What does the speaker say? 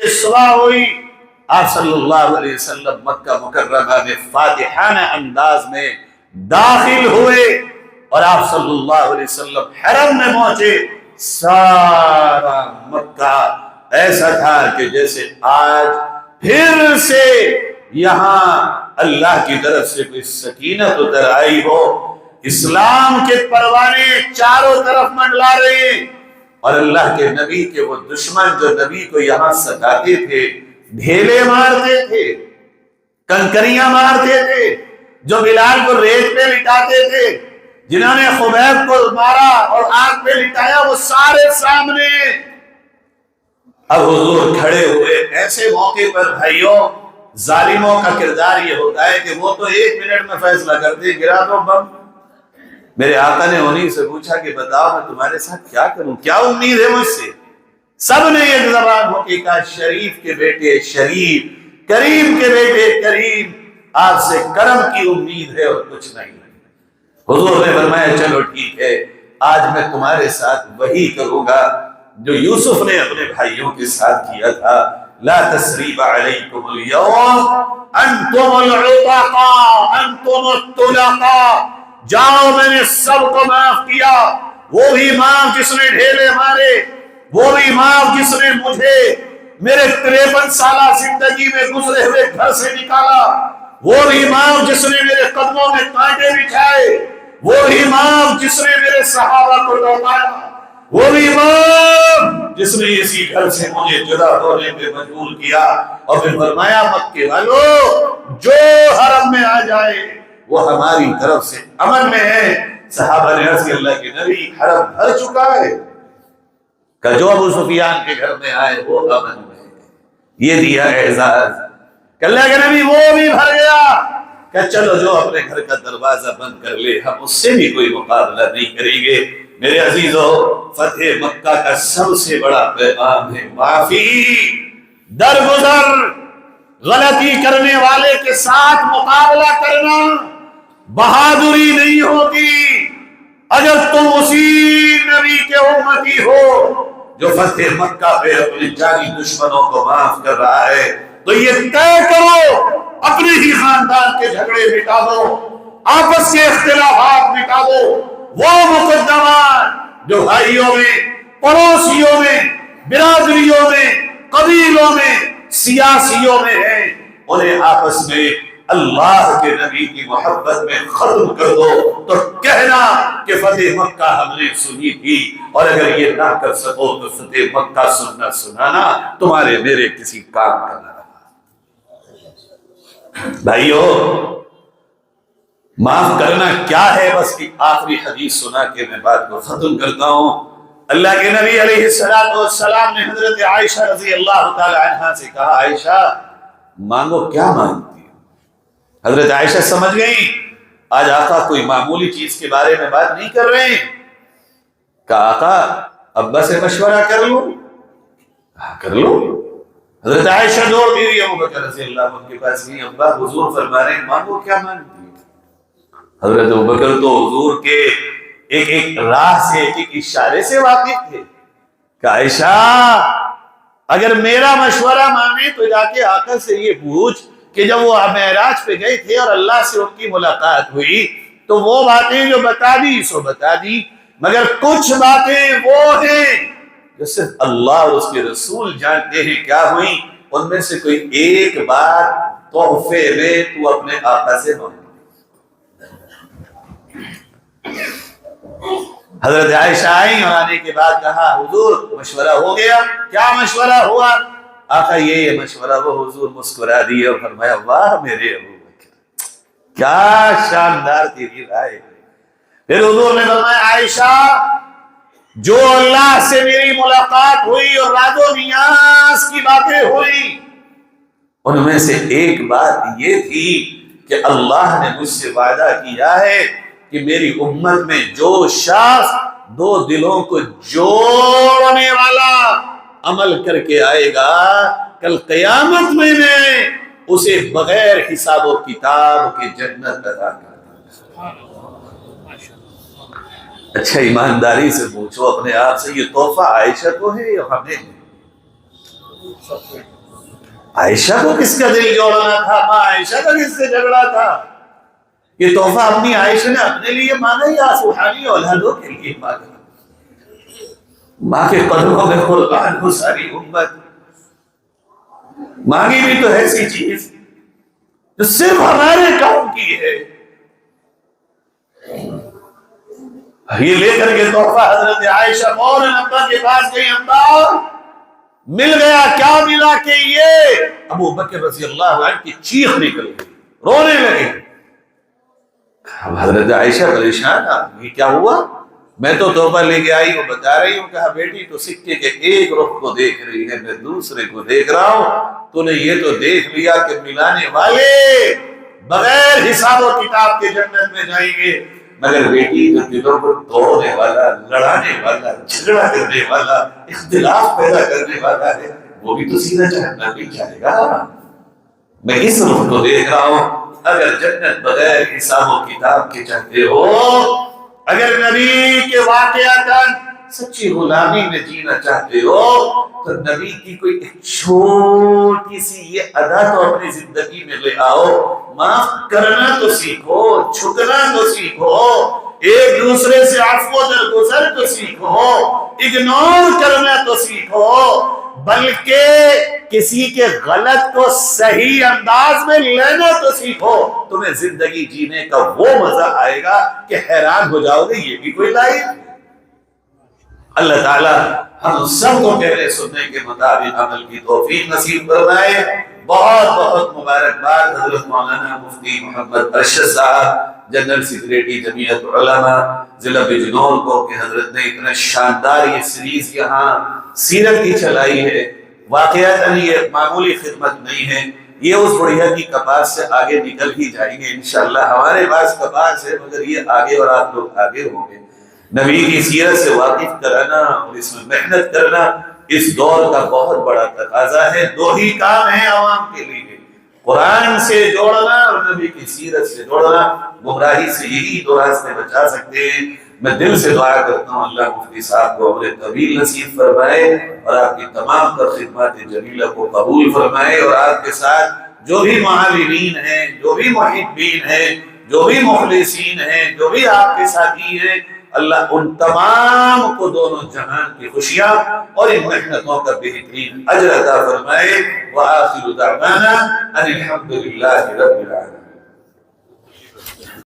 صبح ہوئی، آپ صلی اللہ علیہ وسلم مکہ مکرمہ میں فاتحانہ انداز میں داخل ہوئے اور آپ صلی اللہ علیہ وسلم حرم میں پہنچے۔ سارا مکہ ایسا تھا کہ جیسے آج پھر سے یہاں اللہ کی طرف سے کوئی سکینت اتر آئی ہو، اسلام کے پروانے چاروں طرف منڈلا رہے ہیں، اور اللہ کے نبی کے وہ دشمن جو نبی کو یہاں ستاتے تھے، ڈھیلے مارتے تھے، کنکریاں مارتے تھے، جو بلال کو ریت پہ لٹاتے تھے، جنہوں نے خبیب کو مارا اور آگ پہ لٹایا، وہ سارے سامنے۔ اب حضور کھڑے ہوئے۔ ایسے موقع پر بھائیوں ظالموں کا کردار یہ ہوتا ہے کہ وہ تو 1 منٹ میں فیصلہ کرتے، گرا دو بم۔ میرے آقا نے انہیں سے پوچھا کہ بتاؤ میں تمہارے ساتھ کیا کروں، کیا امید ہے مجھ سے؟ سب نے ایک زبان ہو کے کہا، شریف کے بیٹے شریف، کریم کے بیٹے کریم، آپ سے کرم کی امید ہے اور کچھ نہیں۔ حضور نے فرمایا چلو ٹھیک ہے، آج میں تمہارے ساتھ وہی کروں گا جو یوسف نے اپنے بھائیوں کے ساتھ کیا تھا۔ لا تثریب علیکم اليوم انتم العتقاء انتم الطلقاء، جاؤ میں نے سب کو معاف کیا، وہ بھی معاف جس نے ڈھیلے مارے، وہ بھی معاف جس نے مجھے میرے 53 سالہ زندگی میں گزرے ہوئے گھر سے نکالا، وہ بھی معاف جس نے میرے قدموں میں کانٹے بچھائے، وہ بھی معاف جس نے میرے صحابہ کو لوٹایا، وہ بھی معاف جس نے اسی گھر سے مجھے جدا ہونے پہ مجبور کیا۔ اور پھر فرمایا مکے والو جو حرم میں آ جائے وہ ہماری طرف سے امن میں ہے۔ صحابہ نے عرض کیا اللہ کے نبی حرم بھر چکا ہے، کہ جو ابو سفیان کے گھر میں آئے وہ امن میں ہے۔ یہ دیا اعزاز کہ اللہ کے نبی وہ بھی بھر گیا، کہ چلو جو اپنے گھر کا دروازہ بند کر لے ہم اس سے بھی کوئی مقابلہ نہیں کریں گے۔ میرے عزیزو، فتح مکہ کا سب سے بڑا پیغام ہے معافی، درگزر، غلطی کرنے والے کے ساتھ مقابلہ کرنا بہادری نہیں ہوتی۔ اگر تم اسی نبی کے امتی ہو جو فتح مکہ پہ اپنے جانی دشمنوں کو معاف کر رہا ہے، تو یہ طے کرو اپنے ہی خاندان کے جھگڑے مٹا دو، آپس کے اختلافات مٹا دو، وہ مقدمات جو بھائیوں میں، پڑوسیوں میں، برادریوں میں، قبیلوں میں، سیاسیوں میں ہیں، انہیں آپس میں اللہ کے نبی کی محبت میں ختم کر دو۔ تو کہنا کہ فتح مکہ ہم نے سنی تھی، اور اگر یہ نہ کر سکو تو فتح مکہ سننا سنانا تمہارے میرے کسی کام کا نہ رہا۔ بھائیو معاف کرنا کیا ہے؟ بس ایک آخری حدیث سنا کے میں بات کو ختم کرتا ہوں۔ اللہ کے نبی علیہ السلام نے حضرت عائشہ رضی اللہ تعالی عنہا سے کہا، عائشہ مانگو، کیا مانگتی ہو؟ حضرت عائشہ سمجھ گئی آج آقا کوئی معمولی چیز کے بارے میں بات نہیں کر رہے ہیں۔ کہا آقا ابا سے مشورہ کر لوں؟ کر لو۔ حضرت عائشہ دوڑ گئی ابو بکر رضی اللہ عنہ کے پاس گئی، ابا حضور فرما رہے ہیں مانگو، کیا مانگتی؟ حضرت ابو بکر تو حضور کے ایک ایک راہ سے، ایک ایک اشارے سے واقف تھے کہ عائشہ اگر میرا مشورہ مانے تو جا کے آقا سے یہ پوچھ کہ جب وہ معراج پہ گئے تھے اور اللہ سے ان کی ملاقات ہوئی تو وہ باتیں جو بتا دی سو بتا دی، مگر کچھ باتیں وہ ہیں جو صرف اللہ اور اس کے رسول جانتے ہیں کیا ہوئی، ان میں سے کوئی ایک بات تحفے میں تو اپنے آقا سے مانگ۔ حضرت عائشہ آئی اور آنے کے بعد کہا حضور مشورہ ہو گیا؟ کیا مشورہ ہوا؟ آقا یہ مشورہ وہ۔ حضور مسکرا دیے اور فرمایا واہ میرے ابو بکر، کیا شاندار تیری رائے۔ پھر حضور نے فرمایا عائشہ جو اللہ سے میری ملاقات ہوئی اور راز و نیاز کی باتیں ہوئی، ان میں سے ایک بات یہ تھی کہ اللہ نے مجھ سے وعدہ کیا ہے کہ میری امت میں جو شخص 2 دلوں کو جوڑنے والا عمل کر کے آئے گا، کل قیامت میں اسے بغیر حساب و کتاب کے جنت عطا کروں۔ اچھا ایمانداری سے پوچھو اپنے آپ سے، یہ تحفہ عائشہ کو ہے یا ہمیں؟ عائشہ کو کس کا دل جوڑنا تھا؟ ماں عائشہ کا کس سے جھگڑا تھا؟ یہ تحفہ اپنی عائشہ نے اپنے لیے مانگا یا سبحانی اولادوں کے لیے مانگا؟ ماں کے قدموں میں قربان ہو ساری امت. مانگی بھی تو ایسی چیز جو صرف ہمارے کام کی ہے. یہ لے کر کے تحفہ حضرت عائشہ فوراً ابا کے پاس گئی. ابا مل گیا. کیا ملا؟ کہ یہ. ابو بکر رضی اللہ عنہ کی چیخ نکل گئی, رونے لگے. اب حضرت عائشہ پریشان, یہ کیا ہوا؟ میں تو تحفہ لے کے آئی, وہ بتا رہی ہوں. کہا بیٹی تو سکے کے ایک رخ کو دیکھ رہی ہے, میں دوسرے کو دیکھ رہا ہوں. تو نے یہ تو دیکھ لیا کہ ملانے والے بغیر حساب و کتاب کے جنت میں جائیں گے, مگر بیٹی جو دلوں کو توڑنے والا, لڑانے والا, جھگڑا کرنے والا, اختلاف پیدا کرنے والا ہے, وہ بھی تو سیدھا جہنم میں جائے گا. میں اس رخ کو دیکھ رہا ہوں. اگر جنت بغیر حساب و کتاب کے چاہتے ہو, اگر نبی کے واقعات سچی غلامی میں جینا چاہتے ہو, تو نبی کی کوئی ایک چھوٹی سی یہ ادا تو اپنی زندگی میں لے آؤ. معاف کرنا تو سیکھو, جھکنا تو سیکھو, ایک دوسرے سے عفو و درگزر تو سیکھو, اگنور کرنا تو سیکھو, بلکہ کسی کے غلط کو صحیح انداز میں لینا تو سیکھو. تمہیں زندگی جینے کا وہ مزہ آئے گا کہ حیران ہو جاؤ گے یہ بھی کوئی لائف. اللہ تعالیٰ ہم سب کو کہنے سننے کے مطابق عمل کی توفیق نصیب فرمائے. بہت بہت مبارکباد حضرت مولانا مفتی محمد ارشد صاحب جنرل سیکریٹری جمعیت علماء ضلع بجنور کو کہ حضرت نے اتنا شاندار یہ سیریز یہاں سیرت کی چلائی ہے. واقعات یہ معمولی خدمت نہیں ہے, یہ اس بڑھیا کی کپاس سے آگے نکل ہی جائیں گے انشاءاللہ. ہمارے پاس کپاس ہے مگر یہ آگے اور آپ لوگ آگے ہوں گے. نبی کی سیرت سے واقف کرانا اور اس میں محنت کرنا اس دور کا بہت بڑا تقاضا ہے. دو ہی کام ہیں عوام کے لیے, قرآن سے جوڑنا اور نبی کی سیرت سے جوڑنا. گمراہی سے یہی دو راستے بچا سکتے ہیں. میں دل سے دعا کرتا ہوں اللہ مفتی صاحب کو عمر طویل نصیب فرمائے اور آپ کی تمام تر خدمات جلیلہ کو قبول فرمائے, اور آپ کے ساتھ جو بھی معاونین ہیں, جو بھی محبین ہیں, جو بھی مخلصین ہیں, جو بھی آپ کے ساتھی ہیں, اللہ ان تمام کو دونوں جہان کی خوشیاں اور ان محنتوں کا بہترین اجر عطا فرمائے. وآخر دعوانا ان الحمد للہ رب العالمین.